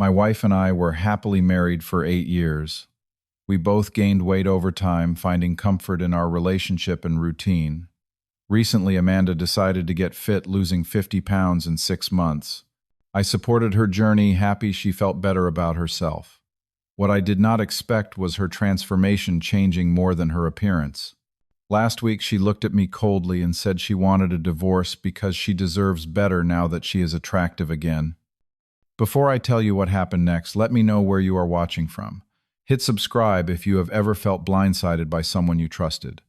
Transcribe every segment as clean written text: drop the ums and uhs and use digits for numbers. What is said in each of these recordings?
My wife and I were happily married for 8 years. We both gained weight over time, finding comfort in our relationship and routine. Recently, Amanda decided to get fit, losing 50 pounds in 6 months. I supported her journey, happy she felt better about herself. What I did not expect was her transformation changing more than her appearance. Last week, she looked at me coldly and said she wanted a divorce because she deserves better now that she is attractive again. Before I tell you what happened next, let me know where you are watching from. Hit subscribe if you have ever felt blindsided by someone you trusted.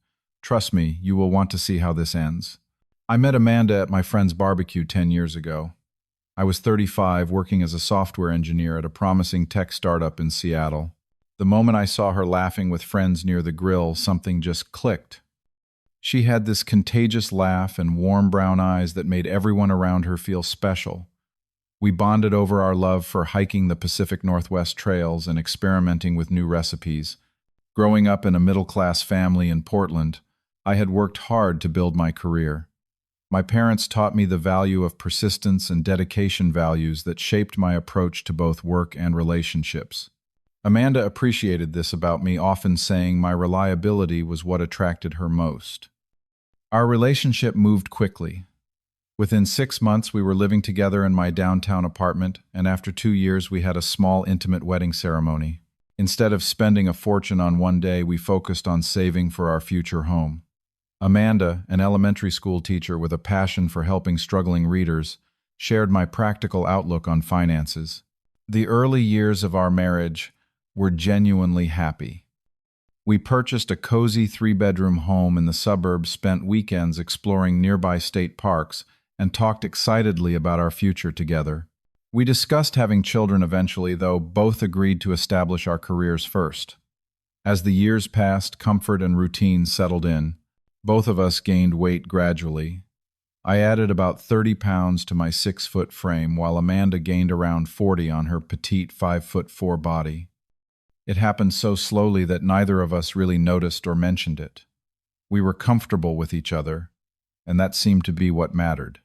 Trust me, you will want to see how this ends. I met Amanda at my friend's barbecue 10 years ago. I was 35, working as a software engineer at a promising tech startup in Seattle. The moment I saw her laughing with friends near the grill, something just clicked. She had this contagious laugh and warm brown eyes that made everyone around her feel special. We bonded over our love for hiking the Pacific Northwest trails and experimenting with new recipes. Growing up in a middle-class family in Portland, I had worked hard to build my career. My parents taught me the value of persistence and dedication, values that shaped my approach to both work and relationships. Amanda appreciated this about me, often saying my reliability was what attracted her most. Our relationship moved quickly. Within 6 months, we were living together in my downtown apartment, and after 2 years, we had a small, intimate wedding ceremony. Instead of spending a fortune on one day, we focused on saving for our future home. Amanda, an elementary school teacher with a passion for helping struggling readers, shared my practical outlook on finances. The early years of our marriage were genuinely happy. We purchased a cozy 3-bedroom home in the suburbs, spent weekends exploring nearby state parks, and talked excitedly about our future together. We discussed having children eventually, though both agreed to establish our careers first. As the years passed, comfort and routine settled in. Both of us gained weight gradually. I added about 30 pounds to my 6-foot frame, while Amanda gained around 40 on her petite 5'4" body. It happened so slowly that neither of us really noticed or mentioned it. We were comfortable with each other, and that seemed to be what mattered.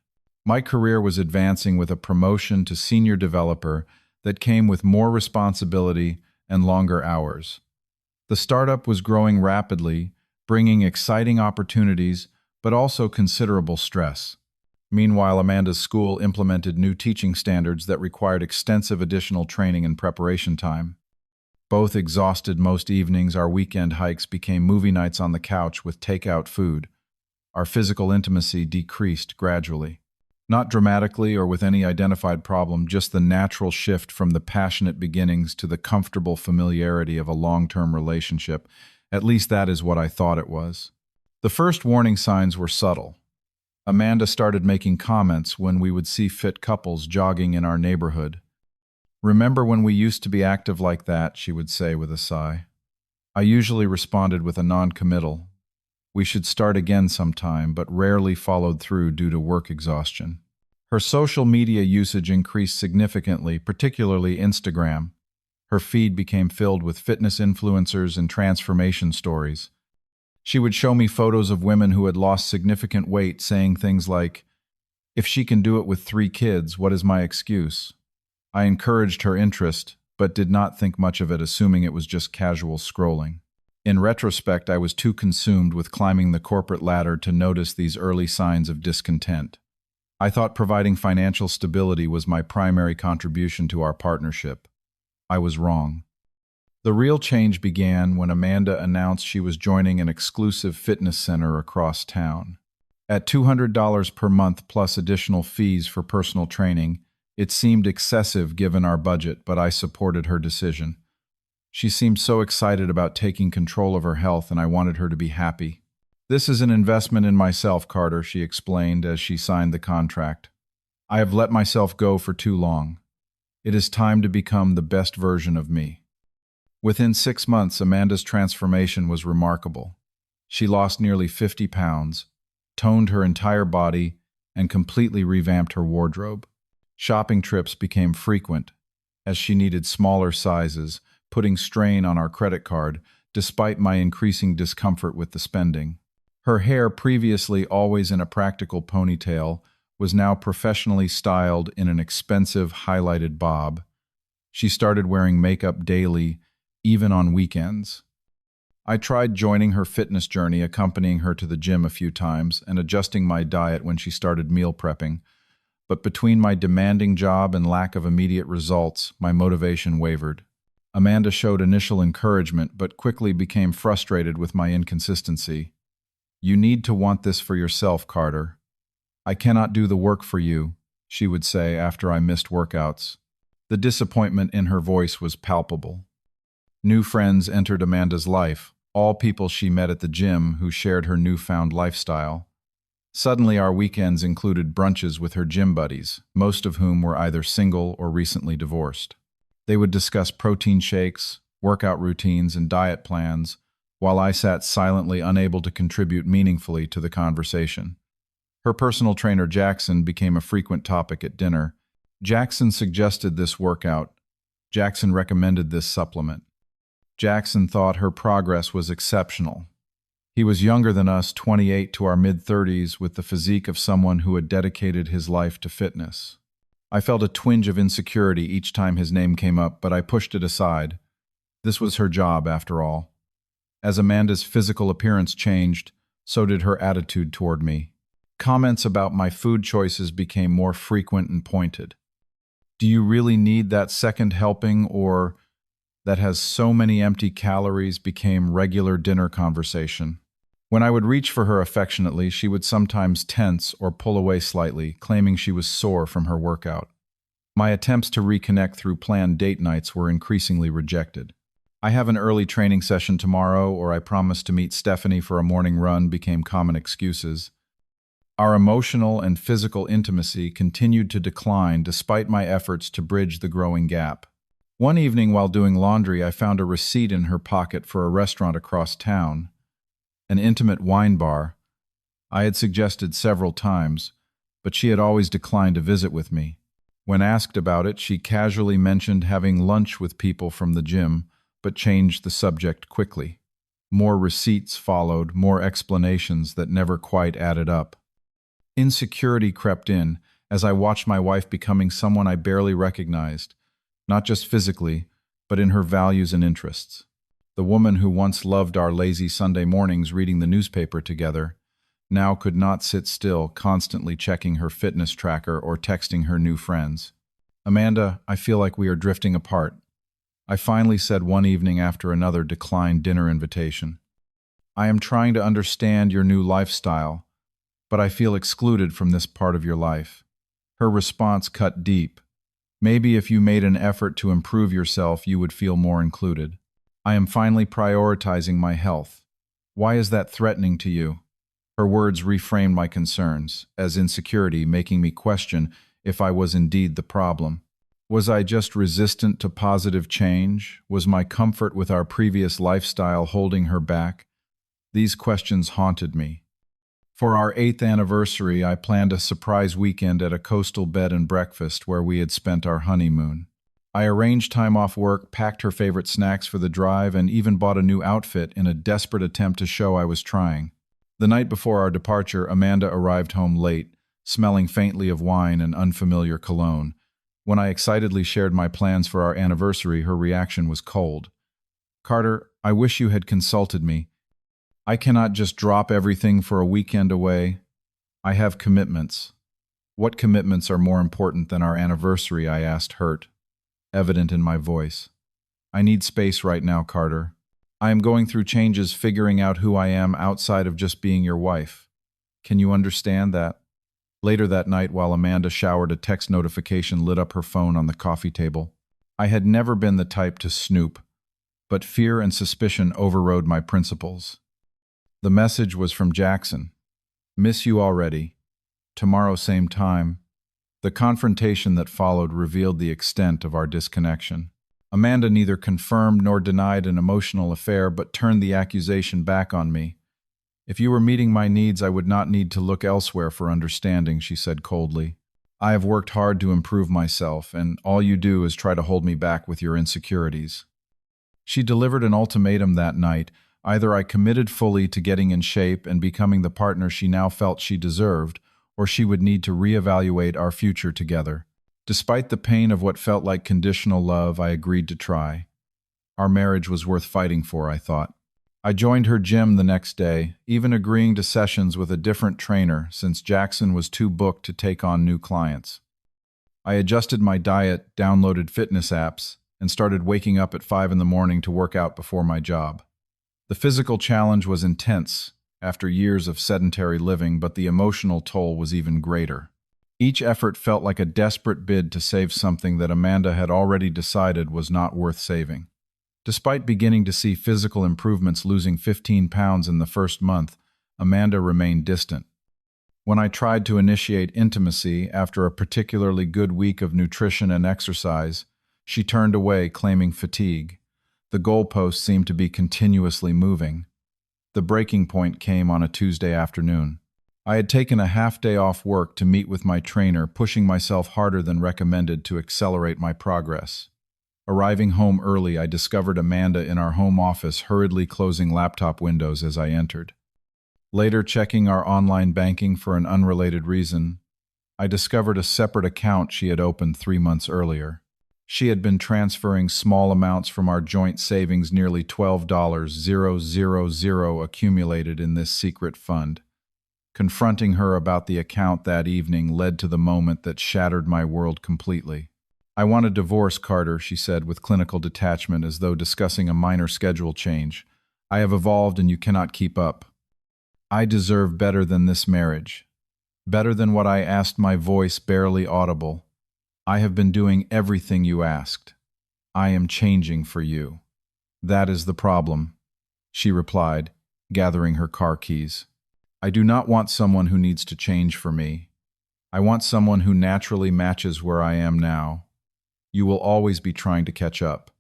My career was advancing with a promotion to senior developer that came with more responsibility and longer hours. The startup was growing rapidly, bringing exciting opportunities, but also considerable stress. Meanwhile, Amanda's school implemented new teaching standards that required extensive additional training and preparation time. Both exhausted most evenings, our weekend hikes became movie nights on the couch with takeout food. Our physical intimacy decreased gradually. Not dramatically or with any identified problem, just the natural shift from the passionate beginnings to the comfortable familiarity of a long-term relationship. At least that is what I thought it was. The first warning signs were subtle. Amanda started making comments when we would see fit couples jogging in our neighborhood. "Remember when we used to be active like that?" she would say with a sigh. I usually responded with a non-committal. We should start again sometime, but rarely followed through due to work exhaustion. Her social media usage increased significantly, particularly Instagram. Her feed became filled with fitness influencers and transformation stories. She would show me photos of women who had lost significant weight, saying things like, "If she can do it with 3 kids, what is my excuse?" I encouraged her interest, but did not think much of it, assuming it was just casual scrolling. In retrospect, I was too consumed with climbing the corporate ladder to notice these early signs of discontent. I thought providing financial stability was my primary contribution to our partnership. I was wrong. The real change began when Amanda announced she was joining an exclusive fitness center across town. At $200 per month plus additional fees for personal training, it seemed excessive given our budget, but I supported her decision. She seemed so excited about taking control of her health, and I wanted her to be happy. "This is an investment in myself, Carter," she explained as she signed the contract. "I have let myself go for too long. It is time to become the best version of me." Within 6 months, Amanda's transformation was remarkable. She lost nearly 50 pounds, toned her entire body, and completely revamped her wardrobe. Shopping trips became frequent, as she needed smaller sizes, putting strain on our credit card, despite my increasing discomfort with the spending. Her hair, previously always in a practical ponytail, was now professionally styled in an expensive highlighted bob. She started wearing makeup daily, even on weekends. I tried joining her fitness journey, accompanying her to the gym a few times, and adjusting my diet when she started meal prepping. But between my demanding job and lack of immediate results, my motivation wavered. Amanda showed initial encouragement, but quickly became frustrated with my inconsistency. "You need to want this for yourself, Carter. I cannot do the work for you," she would say after I missed workouts. The disappointment in her voice was palpable. New friends entered Amanda's life, all people she met at the gym who shared her newfound lifestyle. Suddenly, our weekends included brunches with her gym buddies, most of whom were either single or recently divorced. They would discuss protein shakes, workout routines, and diet plans, while I sat silently unable to contribute meaningfully to the conversation. Her personal trainer Jackson became a frequent topic at dinner. Jackson suggested this workout. Jackson recommended this supplement. Jackson thought her progress was exceptional. He was younger than us, 28 to our mid-30s, with the physique of someone who had dedicated his life to fitness. I felt a twinge of insecurity each time his name came up, but I pushed it aside. This was her job, after all. As Amanda's physical appearance changed, so did her attitude toward me. Comments about my food choices became more frequent and pointed. "Do you really need that second helping?" or "that has so many empty calories," became regular dinner conversation. When I would reach for her affectionately, she would sometimes tense or pull away slightly, claiming she was sore from her workout. My attempts to reconnect through planned date nights were increasingly rejected. "I have an early training session tomorrow," or "I promised to meet Stephanie for a morning run," became common excuses. Our emotional and physical intimacy continued to decline despite my efforts to bridge the growing gap. One evening while doing laundry, I found a receipt in her pocket for a restaurant across town, an intimate wine bar. I had suggested several times, but she had always declined to visit with me. When asked about it, she casually mentioned having lunch with people from the gym, but changed the subject quickly. More receipts followed, more explanations that never quite added up. Insecurity crept in as I watched my wife becoming someone I barely recognized, not just physically, but in her values and interests. The woman who once loved our lazy Sunday mornings reading the newspaper together now could not sit still, constantly checking her fitness tracker or texting her new friends. "Amanda, I feel like we are drifting apart," I finally said one evening after another declined dinner invitation. "I am trying to understand your new lifestyle, but I feel excluded from this part of your life." Her response cut deep. "Maybe if you made an effort to improve yourself, you would feel more included." "I am finally prioritizing my health. Why is that threatening to you?" Her words reframed my concerns as insecurity, making me question if I was indeed the problem. Was I just resistant to positive change? Was my comfort with our previous lifestyle holding her back? These questions haunted me. For our 8th anniversary, I planned a surprise weekend at a coastal bed and breakfast where we had spent our honeymoon. I arranged time off work, packed her favorite snacks for the drive, and even bought a new outfit in a desperate attempt to show I was trying. The night before our departure, Amanda arrived home late, smelling faintly of wine and unfamiliar cologne. When I excitedly shared my plans for our anniversary, her reaction was cold. "Carter, I wish you had consulted me. I cannot just drop everything for a weekend away. I have commitments." "What commitments are more important than our anniversary?" I asked, hurt, evident in my voice. "I need space right now, Carter. I am going through changes, figuring out who I am outside of just being your wife. Can you understand that?" Later that night, while Amanda showered, a text notification lit up her phone on the coffee table. I had never been the type to snoop, but fear and suspicion overrode my principles. The message was from Jackson. "Miss you already. Tomorrow same time." The confrontation that followed revealed the extent of our disconnection. Amanda neither confirmed nor denied an emotional affair, but turned the accusation back on me. "If you were meeting my needs, I would not need to look elsewhere for understanding," she said coldly. "I have worked hard to improve myself, and all you do is try to hold me back with your insecurities." She delivered an ultimatum that night. Either I committed fully to getting in shape and becoming the partner she now felt she deserved, or she would need to reevaluate our future together. Despite the pain of what felt like conditional love, I agreed to try. Our marriage was worth fighting for, I thought. I joined her gym the next day, even agreeing to sessions with a different trainer since Jackson was too booked to take on new clients. I adjusted my diet, downloaded fitness apps, and started waking up at 5 in the morning to work out before my job. The physical challenge was intense after years of sedentary living, but the emotional toll was even greater. Each effort felt like a desperate bid to save something that Amanda had already decided was not worth saving. Despite beginning to see physical improvements, losing 15 pounds in the first month, Amanda remained distant. When I tried to initiate intimacy after a particularly good week of nutrition and exercise, she turned away, claiming fatigue. The goalpost seemed to be continuously moving. The breaking point came on a Tuesday afternoon. I had taken a half-day off work to meet with my trainer, pushing myself harder than recommended to accelerate my progress. Arriving home early, I discovered Amanda in our home office, hurriedly closing laptop windows as I entered. Later, checking our online banking for an unrelated reason, I discovered a separate account she had opened 3 months earlier. She had been transferring small amounts from our joint savings, nearly $12,000 accumulated in this secret fund. Confronting her about the account that evening led to the moment that shattered my world completely. "I want a divorce, Carter," she said with clinical detachment, as though discussing a minor schedule change. "I have evolved and you cannot keep up. I deserve better than this marriage. Better than what I asked," my voice barely audible. "I have been doing everything you asked. I am changing for you." "That is the problem," she replied, gathering her car keys. "I do not want someone who needs to change for me. I want someone who naturally matches where I am now. You will always be trying to catch up."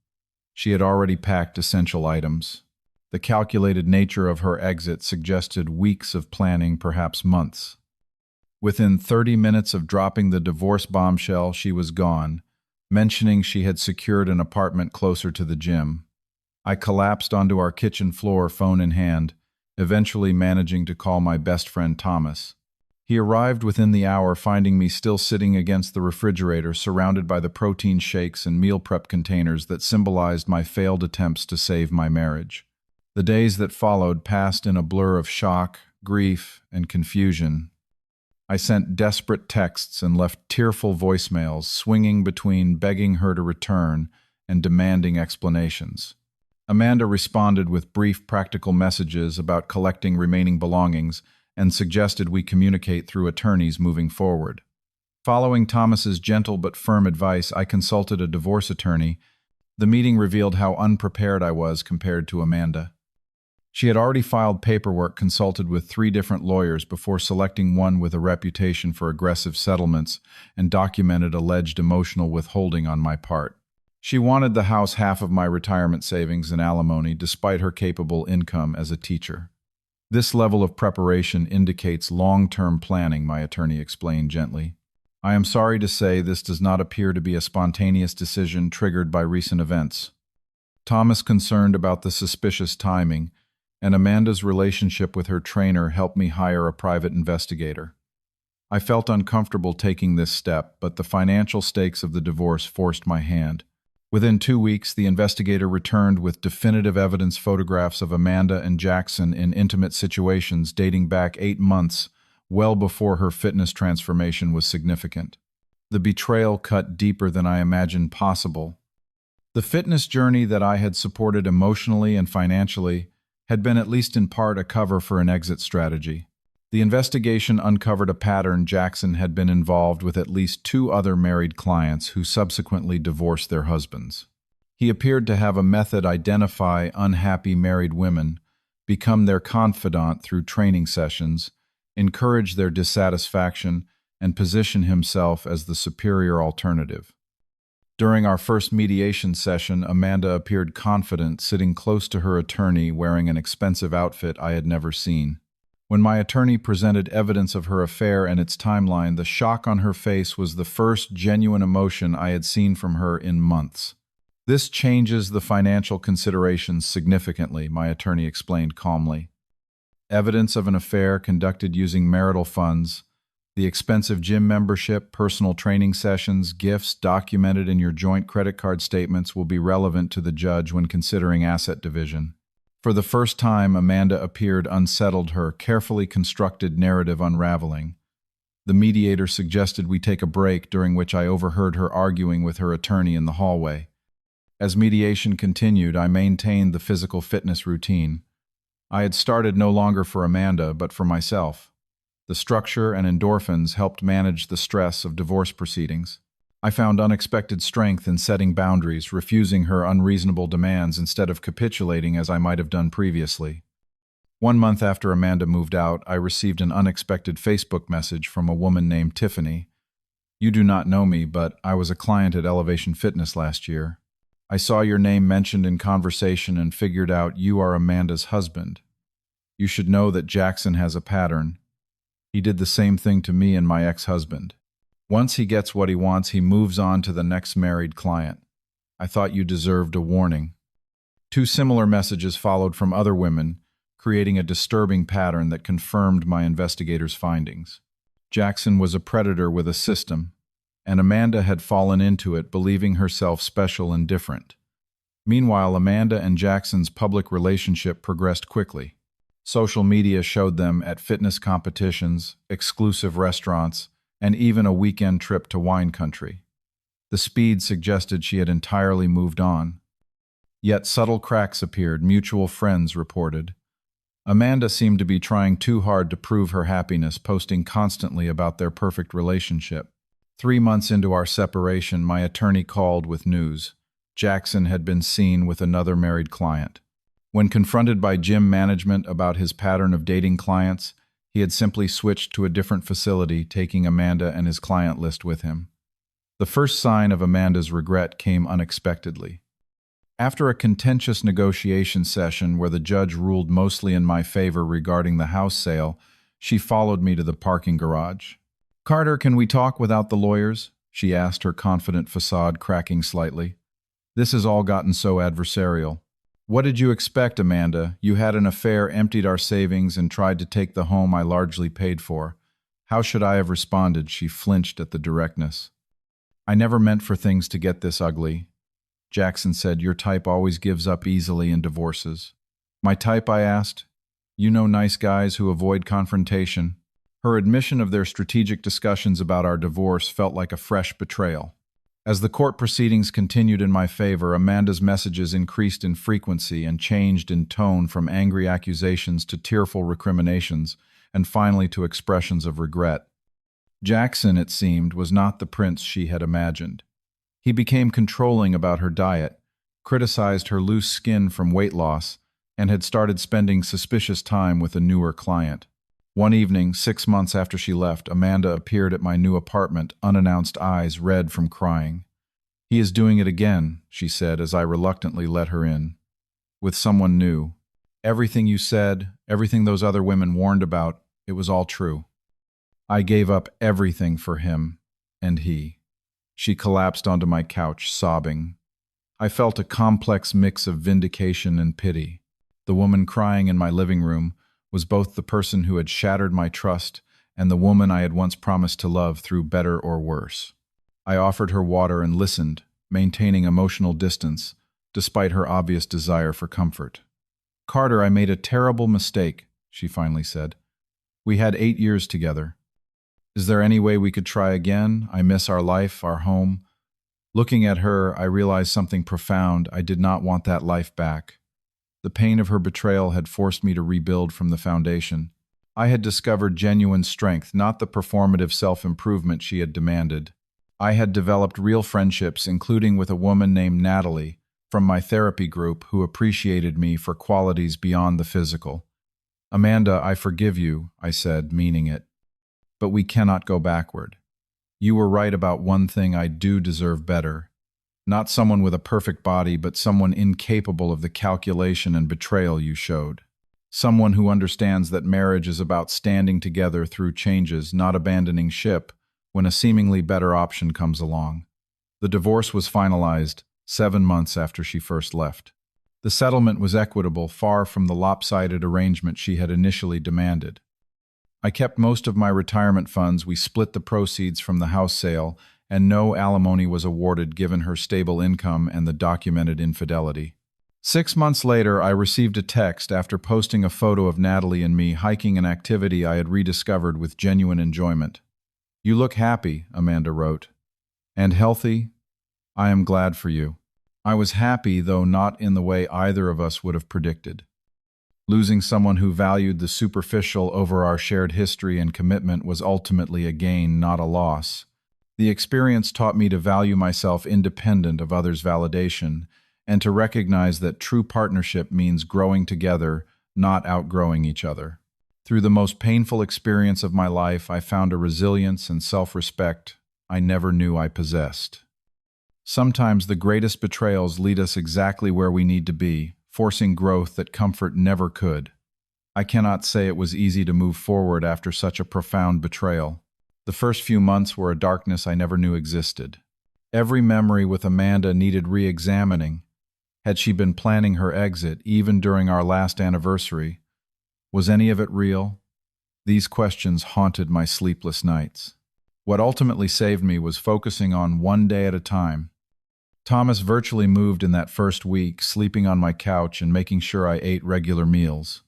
She had already packed essential items. The calculated nature of her exit suggested weeks of planning, perhaps months. Within 30 minutes of dropping the divorce bombshell, she was gone, mentioning she had secured an apartment closer to the gym. I collapsed onto our kitchen floor, phone in hand, eventually managing to call my best friend Thomas. He arrived within the hour, finding me still sitting against the refrigerator, surrounded by the protein shakes and meal prep containers that symbolized my failed attempts to save my marriage. The days that followed passed in a blur of shock, grief, and confusion. I sent desperate texts and left tearful voicemails, swinging between begging her to return and demanding explanations. Amanda responded with brief, practical messages about collecting remaining belongings and suggested we communicate through attorneys moving forward. Following Thomas's gentle but firm advice, I consulted a divorce attorney. The meeting revealed how unprepared I was compared to Amanda. She had already filed paperwork, consulted with 3 different lawyers before selecting one with a reputation for aggressive settlements, and documented alleged emotional withholding on my part. She wanted the house, half of my retirement savings, and alimony, despite her capable income as a teacher. "This level of preparation indicates long-term planning," my attorney explained gently. "I am sorry to say this does not appear to be a spontaneous decision triggered by recent events." Thomas, concerned about the suspicious timing, and Amanda's relationship with her trainer, helped me hire a private investigator. I felt uncomfortable taking this step, but the financial stakes of the divorce forced my hand. Within 2 weeks, the investigator returned with definitive evidence, photographs of Amanda and Jackson in intimate situations dating back 8 months, well before her fitness transformation was significant. The betrayal cut deeper than I imagined possible. The fitness journey that I had supported emotionally and financially had been, at least in part, a cover for an exit strategy. The investigation uncovered a pattern. Jackson had been involved with at least 2 other married clients who subsequently divorced their husbands. He appeared to have a method: identify unhappy married women, become their confidant through training sessions, encourage their dissatisfaction, and position himself as the superior alternative. During our first mediation session, Amanda appeared confident, sitting close to her attorney, wearing an expensive outfit I had never seen. When my attorney presented evidence of her affair and its timeline, the shock on her face was the first genuine emotion I had seen from her in months. "This changes the financial considerations significantly," my attorney explained calmly. "Evidence of an affair conducted using marital funds, The expensive gym membership, personal training sessions, gifts documented in your joint credit card statements will be relevant to the judge when considering asset division. For the first time, Amanda appeared unsettled, her carefully constructed narrative unraveling. The mediator suggested we take a break, during which I overheard her arguing with her attorney in the hallway. As mediation continued, I maintained the physical fitness routine. I had started no longer for Amanda, but for myself. The structure and endorphins helped manage the stress of divorce proceedings. I found unexpected strength in setting boundaries, refusing her unreasonable demands instead of capitulating as I might have done previously. 1 month after Amanda moved out, I received an unexpected Facebook message from a woman named Tiffany. "You do not know me, but I was a client at Elevation Fitness last year. I saw your name mentioned in conversation and figured out you are Amanda's husband. You should know that Jackson has a pattern. He did the same thing to me and my ex-husband. Once he gets what he wants, he moves on to the next married client. I thought you deserved a warning." 2 similar messages followed from other women, creating a disturbing pattern that confirmed my investigators' findings. Jackson was a predator with a system, and Amanda had fallen into it, believing herself special and different. Meanwhile, Amanda and Jackson's public relationship progressed quickly. Social media showed them at fitness competitions, exclusive restaurants, and even a weekend trip to wine country. The speed suggested she had entirely moved on. Yet subtle cracks appeared, mutual friends reported. Amanda seemed to be trying too hard to prove her happiness, posting constantly about their perfect relationship. 3 months into our separation, my attorney called with news. Jackson had been seen with another married client. When confronted by gym management about his pattern of dating clients, he had simply switched to a different facility, taking Amanda and his client list with him. The first sign of Amanda's regret came unexpectedly. After a contentious negotiation session where the judge ruled mostly in my favor regarding the house sale, she followed me to the parking garage. "Carter, can we talk without the lawyers?" she asked, her confident facade cracking slightly. "This has all gotten so adversarial." "What did you expect, Amanda? You had an affair, emptied our savings, and tried to take the home I largely paid for. How should I have responded?" She flinched at the directness. "I never meant for things to get this ugly." Jackson said, "Your type always gives up easily in divorces." "My type?" I asked. "You know nice guys who avoid confrontation." Her admission of their strategic discussions about our divorce felt like a fresh betrayal. As the court proceedings continued in my favor, Amanda's messages increased in frequency and changed in tone from angry accusations to tearful recriminations, and finally to expressions of regret. Jackson, it seemed, was not the prince she had imagined. He became controlling about her diet, criticized her loose skin from weight loss, and had started spending suspicious time with a newer client. One evening, 6 months after she left, Amanda appeared at my new apartment, unannounced, eyes red from crying. "He is doing it again," she said as I reluctantly let her in. "With someone new. Everything you said, everything those other women warned about, it was all true. I gave up everything for him, and he." She collapsed onto my couch, sobbing. I felt a complex mix of vindication and pity. The woman crying in my living room was both the person who had shattered my trust and the woman I had once promised to love through better or worse. I offered her water and listened, maintaining emotional distance, despite her obvious desire for comfort. "Carter, I made a terrible mistake," she finally said. "We had 8 years together. Is there any way we could try again? I miss our life, our home." Looking at her, I realized something profound. I did not want that life back. The pain of her betrayal had forced me to rebuild from the foundation. I had discovered genuine strength, not the performative self-improvement she had demanded. I had developed real friendships, including with a woman named Natalie from my therapy group who appreciated me for qualities beyond the physical. "Amanda, I forgive you," I said, meaning it. "But we cannot go backward. You were right about one thing. I do deserve better. Not someone with a perfect body, but someone incapable of the calculation and betrayal you showed. Someone who understands that marriage is about standing together through changes, not abandoning ship when a seemingly better option comes along." The divorce was finalized 7 months after she first left. The settlement was equitable, far from the lopsided arrangement she had initially demanded. I kept most of my retirement funds, we split the proceeds from the house sale, and no alimony was awarded given her stable income and the documented infidelity. 6 months later, I received a text after posting a photo of Natalie and me hiking an activity I had rediscovered with genuine enjoyment. "You look happy," Amanda wrote. "And healthy? I am glad for you." I was happy, though not in the way either of us would have predicted. Losing someone who valued the superficial over our shared history and commitment was ultimately a gain, not a loss. The experience taught me to value myself independent of others' validation, and to recognize that true partnership means growing together, not outgrowing each other. Through the most painful experience of my life, I found a resilience and self-respect I never knew I possessed. Sometimes the greatest betrayals lead us exactly where we need to be, forcing growth that comfort never could. I cannot say it was easy to move forward after such a profound betrayal. The first few months were a darkness I never knew existed. Every memory with Amanda needed re-examining. Had she been planning her exit, even during our last anniversary? Was any of it real? These questions haunted my sleepless nights. What ultimately saved me was focusing on one day at a time. Thomas virtually moved in that first week, sleeping on my couch and making sure I ate regular meals.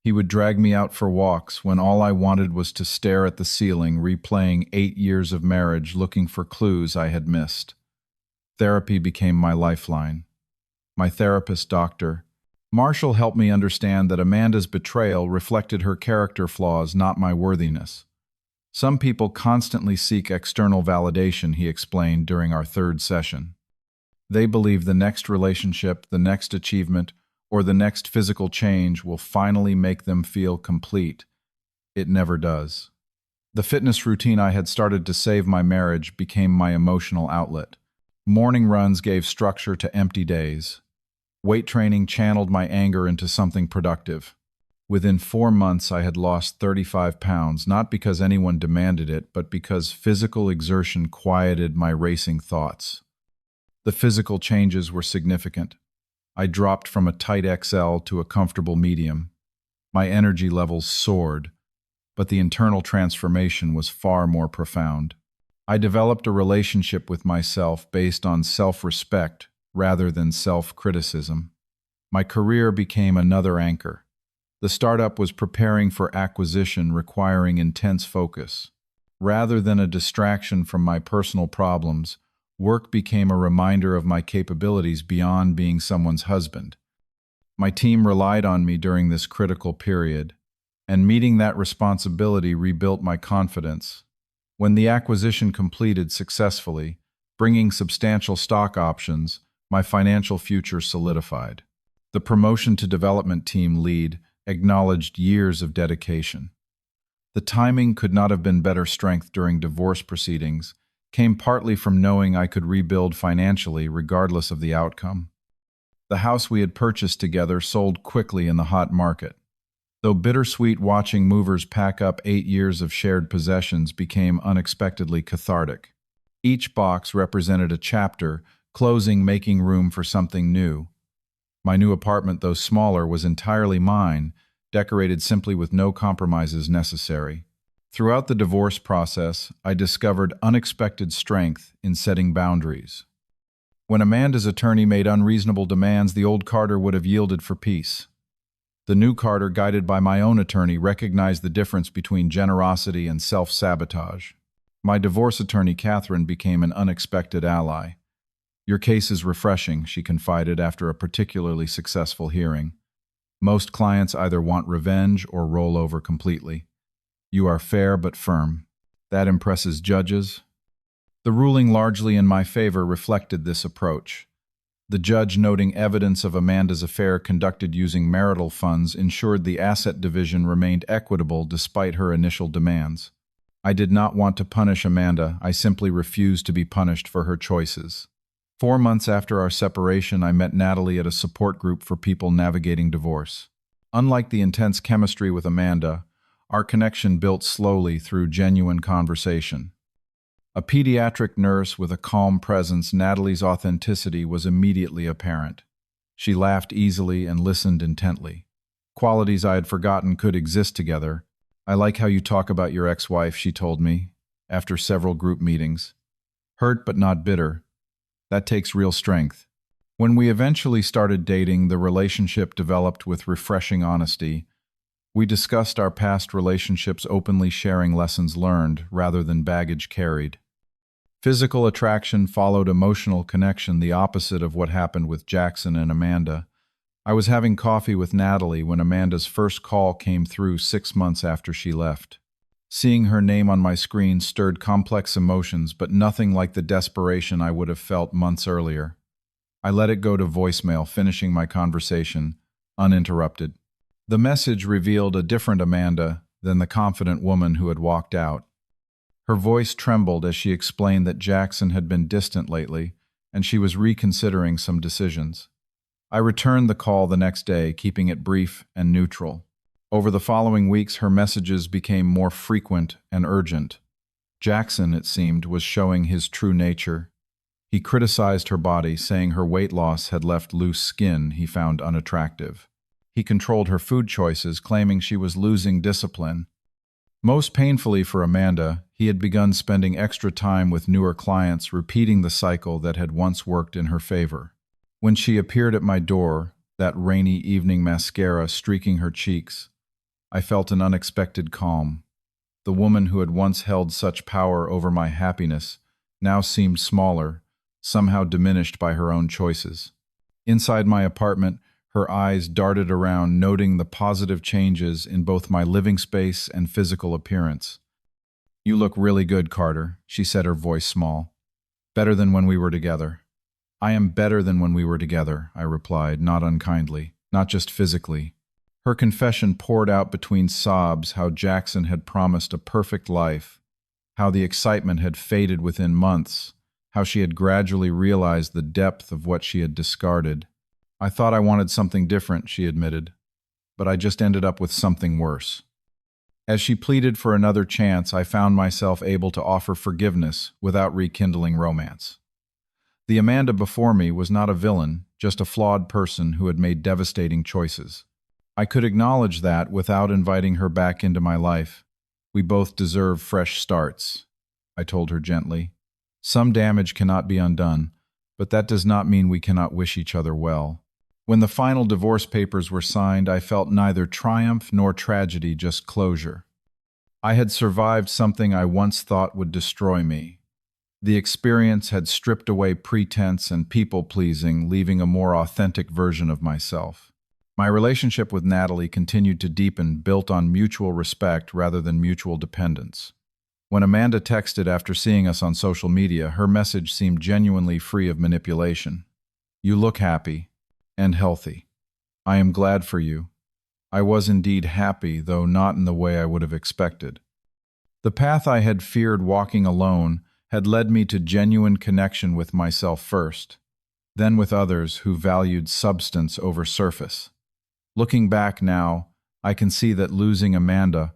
He would drag me out for walks when all I wanted was to stare at the ceiling, replaying 8 years of marriage, looking for clues I had missed. Therapy became my lifeline. My therapist, Dr. Marshall, helped me understand that Amanda's betrayal reflected her character flaws, not my worthiness. "Some people constantly seek external validation," he explained during our third session. "They believe the next relationship, the next achievement, or the next physical change will finally make them feel complete. It never does." The fitness routine I had started to save my marriage became my emotional outlet. Morning runs gave structure to empty days. Weight training channeled my anger into something productive. Within 4 months, I had lost 35 pounds, not because anyone demanded it, but because physical exertion quieted my racing thoughts. The physical changes were significant. I dropped from a tight XL to a comfortable medium. My energy levels soared, but the internal transformation was far more profound. I developed a relationship with myself based on self-respect rather than self-criticism. My career became another anchor. The startup was preparing for acquisition, requiring intense focus. Rather than a distraction from my personal problems, work became a reminder of my capabilities beyond being someone's husband. My team relied on me during this critical period, and meeting that responsibility rebuilt my confidence. When the acquisition completed successfully, bringing substantial stock options, my financial future solidified. The promotion to development team lead acknowledged years of dedication. The timing could not have been better. Strength during divorce proceedings came partly from knowing I could rebuild financially regardless of the outcome. The house we had purchased together sold quickly in the hot market. Though bittersweet, watching movers pack up 8 years of shared possessions became unexpectedly cathartic. Each box represented a chapter, closing, making room for something new. My new apartment, though smaller, was entirely mine, decorated simply with no compromises necessary. Throughout the divorce process, I discovered unexpected strength in setting boundaries. When Amanda's attorney made unreasonable demands, the old Carter would have yielded for peace. The new Carter, guided by my own attorney, recognized the difference between generosity and self-sabotage. My divorce attorney, Catherine, became an unexpected ally. "Your case is refreshing," she confided after a particularly successful hearing. "Most clients either want revenge or roll over completely. You are fair but firm. That impresses judges." The ruling, largely in my favor, reflected this approach. The judge, noting evidence of Amanda's affair conducted using marital funds, ensured the asset division remained equitable despite her initial demands. I did not want to punish Amanda. I simply refused to be punished for her choices. 4 months after our separation, I met Natalie at a support group for people navigating divorce. Unlike the intense chemistry with Amanda, our connection built slowly through genuine conversation. A pediatric nurse with a calm presence, Natalie's authenticity was immediately apparent. She laughed easily and listened intently. Qualities I had forgotten could exist together. I like how you talk about your ex-wife, she told me, after several group meetings. Hurt but not bitter. That takes real strength. When we eventually started dating, the relationship developed with refreshing honesty. We discussed our past relationships, openly sharing lessons learned rather than baggage carried. Physical attraction followed emotional connection, the opposite of what happened with Jackson and Amanda. I was having coffee with Natalie when Amanda's first call came through 6 months after she left. Seeing her name on my screen stirred complex emotions, but nothing like the desperation I would have felt months earlier. I let it go to voicemail, finishing my conversation, uninterrupted. The message revealed a different Amanda than the confident woman who had walked out. Her voice trembled as she explained that Jackson had been distant lately, and she was reconsidering some decisions. I returned the call the next day, keeping it brief and neutral. Over the following weeks, her messages became more frequent and urgent. Jackson, it seemed, was showing his true nature. He criticized her body, saying her weight loss had left loose skin he found unattractive. He controlled her food choices, claiming she was losing discipline. Most painfully for Amanda, he had begun spending extra time with newer clients, repeating the cycle that had once worked in her favor. When she appeared at my door, that rainy evening mascara streaking her cheeks, I felt an unexpected calm. The woman who had once held such power over my happiness now seemed smaller, somehow diminished by her own choices. Inside my apartment, her eyes darted around, noting the positive changes in both my living space and physical appearance. "You look really good, Carter," she said, her voice small. "Better than when we were together." "I am better than when we were together," I replied, not unkindly, not just physically. Her confession poured out between sobs, how Jackson had promised a perfect life, how the excitement had faded within months, how she had gradually realized the depth of what she had discarded. "I thought I wanted something different," she admitted, "but I just ended up with something worse." As she pleaded for another chance, I found myself able to offer forgiveness without rekindling romance. The Amanda before me was not a villain, just a flawed person who had made devastating choices. I could acknowledge that without inviting her back into my life. "We both deserve fresh starts," I told her gently. "Some damage cannot be undone, but that does not mean we cannot wish each other well." When the final divorce papers were signed, I felt neither triumph nor tragedy, just closure. I had survived something I once thought would destroy me. The experience had stripped away pretense and people-pleasing, leaving a more authentic version of myself. My relationship with Natalie continued to deepen, built on mutual respect rather than mutual dependence. When Amanda texted after seeing us on social media, her message seemed genuinely free of manipulation. "You look happy and healthy. I am glad for you." I was indeed happy, though not in the way I would have expected. The path I had feared walking alone had led me to genuine connection with myself first, then with others who valued substance over surface. Looking back now, I can see that losing Amanda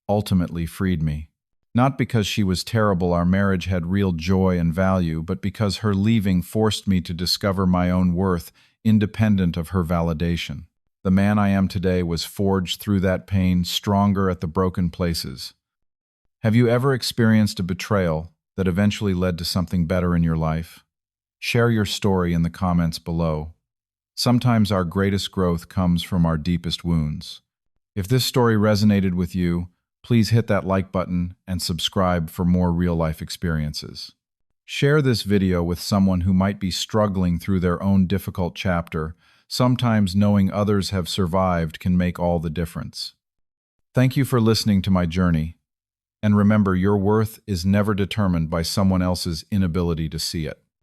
ultimately freed me. Not because she was terrible, our marriage had real joy and value, but because her leaving forced me to discover my own worth, independent of her validation. The man I am today was forged through that pain, stronger at the broken places. Have you ever experienced a betrayal that eventually led to something better in your life? Share your story in the comments below. Sometimes our greatest growth comes from our deepest wounds. If this story resonated with you, please hit that like button and subscribe for more real-life experiences. Share this video with someone who might be struggling through their own difficult chapter. Sometimes knowing others have survived can make all the difference. Thank you for listening to my journey. And remember, your worth is never determined by someone else's inability to see it.